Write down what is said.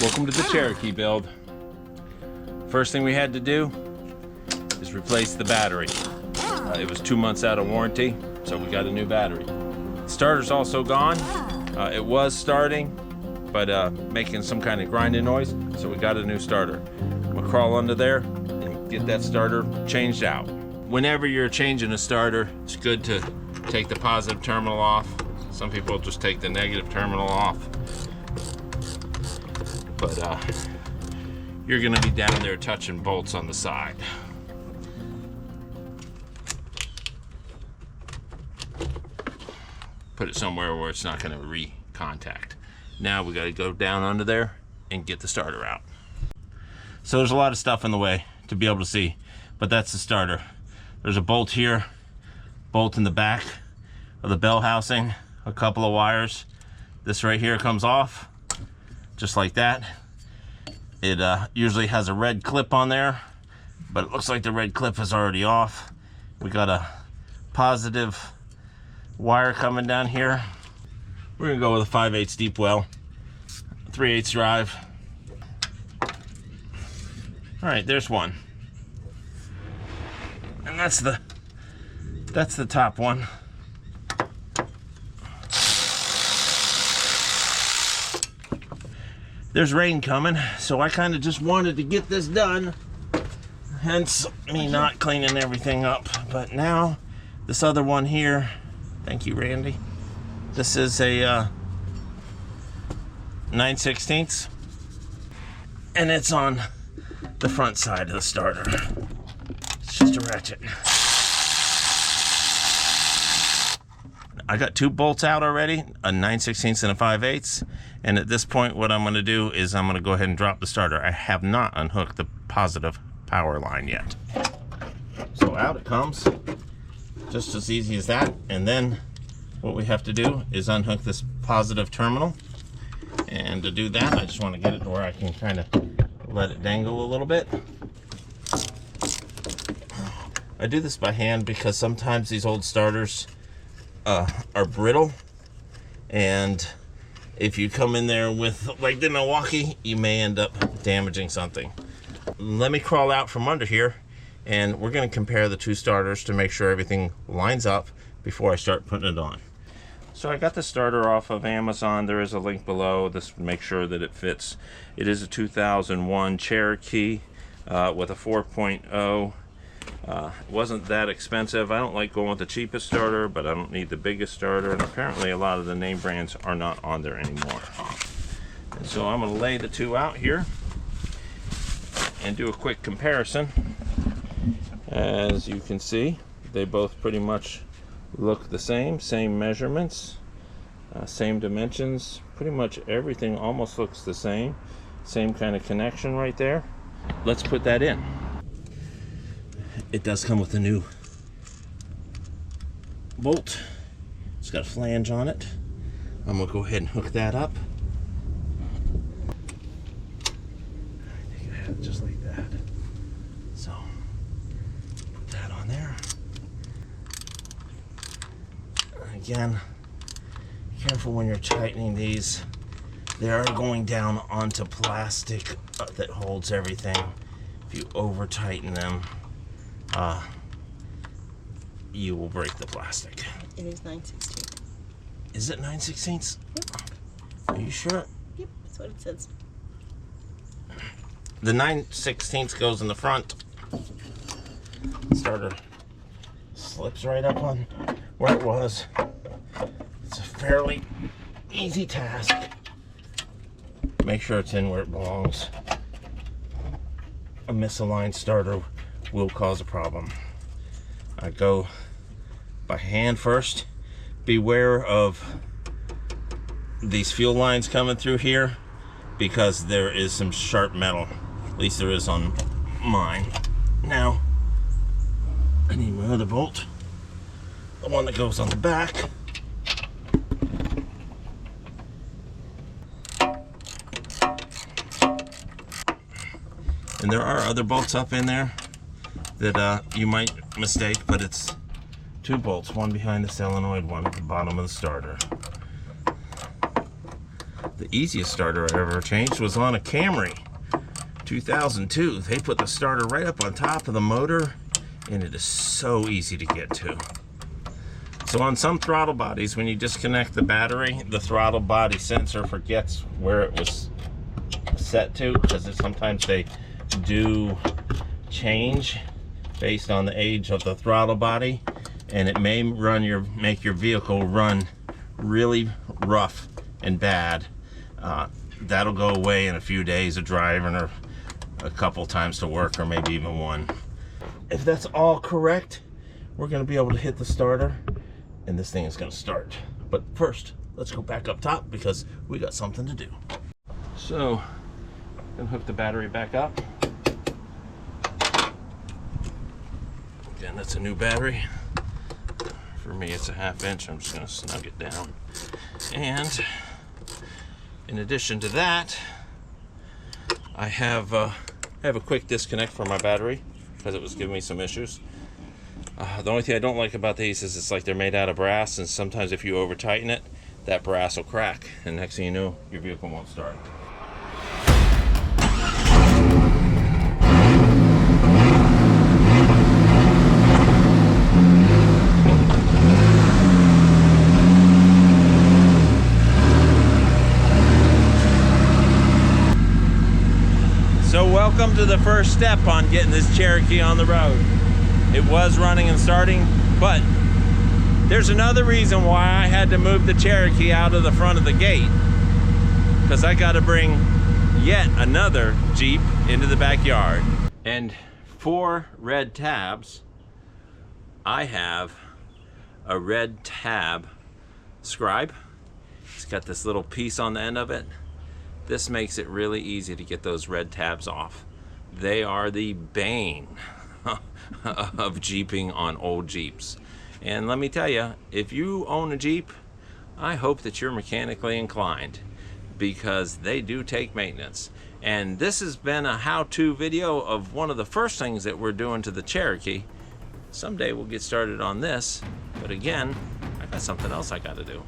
Welcome to the Cherokee build. First thing we had to do is replace the battery. It was 2 months out of warranty, so we got a new battery. Starter's also gone. It was starting, but making some kind of grinding noise, so we got a new starter. I'm gonna crawl under there and get that starter changed out. Whenever you're changing a starter, it's good to take the positive terminal off. Some people just take the negative terminal off. But you're gonna be down there touching bolts on the side. Put it somewhere where it's not gonna re-contact. Now we gotta go down under there and get the starter out. So there's a lot of stuff in the way to be able to see, but that's the starter. There's a bolt here, bolt in the back of the bell housing, a couple of wires. This right here comes off, just like that. It usually has a red clip on there, but it looks like the red clip is already off. We got a positive wire coming down here. We're gonna go with a 5/8 deep well, 3/8 drive. All right, there's one. And that's the top one. There's rain coming, so I kind of just wanted to get this done, hence me not cleaning everything up. But now this other one here, thank you Randy, this is a 9/16, and it's on the front side of the starter. It's just a ratchet. I got 2 bolts out already, a 9/16 and a 5/8, and at this point what I'm going to do is I'm going to go ahead and drop the starter. I have not unhooked the positive power line yet. So out it comes, just as easy as that. And then what we have to do is unhook this positive terminal, and to do that I just want to get it to where I can kind of let it dangle a little bit. I do this by hand because sometimes these old starters are brittle, and if you come in there with like the Milwaukee, you may end up damaging something. Let me crawl out from under here, and we're going to compare the 2 starters to make sure everything lines up before I start putting it on. So I got the starter off of Amazon. There is a link below. This will make sure that it fits. It is a 2001 Cherokee with a 4.0. It wasn't that expensive. I don't like going with the cheapest starter, but I don't need the biggest starter, and apparently a lot of the name brands are not on there anymore. And so I'm going to lay the 2 out here and do a quick comparison. As you can see, they both pretty much look the same measurements, same dimensions, pretty much everything almost looks the same kind of connection right there. Let's put that in. It does come with a new bolt. It's got a flange on it. I'm gonna go ahead and hook that up. Take it out just like that. So put that on there. Again, be careful when you're tightening these. They are going down onto plastic that holds everything. If you over tighten them, you will break the plastic. It is 9/16. Is it 9/16? Yep. Are you sure? Yep, that's what it says. The 9/16 goes in the front. Starter slips right up on where it was. It's a fairly easy task. Make sure it's in where it belongs. A misaligned starter will cause a problem. I go by hand first. Beware of these fuel lines coming through here because there is some sharp metal. At least there is on mine. Now, I need my other bolt. The one that goes on the back. And there are other bolts up in there that you might mistake, but it's 2 bolts, one behind the solenoid, one at the bottom of the starter. The easiest starter I ever changed was on a Camry 2002. They put the starter right up on top of the motor, and it is so easy to get to. So on some throttle bodies, when you disconnect the battery, the throttle body sensor forgets where it was set to, because sometimes they do change based on the age of the throttle body, and it may make your vehicle run really rough and bad. That'll go away in a few days of driving, or a couple times to work, or maybe even one. If that's all correct, we're going to be able to hit the starter, and this thing is going to start. But first, let's go back up top because we got something to do. So, I'm going to hook the battery back up. Again, that's a new battery. For me, it's a 1/2 inch. I'm just going to snug it down. And in addition to that, I have a quick disconnect for my battery because it was giving me some issues. The only thing I don't like about these is it's like they're made out of brass, and sometimes if you over tighten it, that brass will crack, and next thing you know, your vehicle won't start. So welcome to the first step on getting this Cherokee on the road. It was running and starting, but there's another reason why I had to move the Cherokee out of the front of the gate, because I got to bring yet another Jeep into the backyard. And for red tabs, I have a red tab scribe. It's got this little piece on the end of it. This makes it really easy to get those red tabs off. They are the bane of Jeeping on old Jeeps. And let me tell you, if you own a Jeep, I hope that you're mechanically inclined, because they do take maintenance. And this has been a how-to video of one of the first things that we're doing to the Cherokee. Someday we'll get started on this, but again, I got something else I got to do.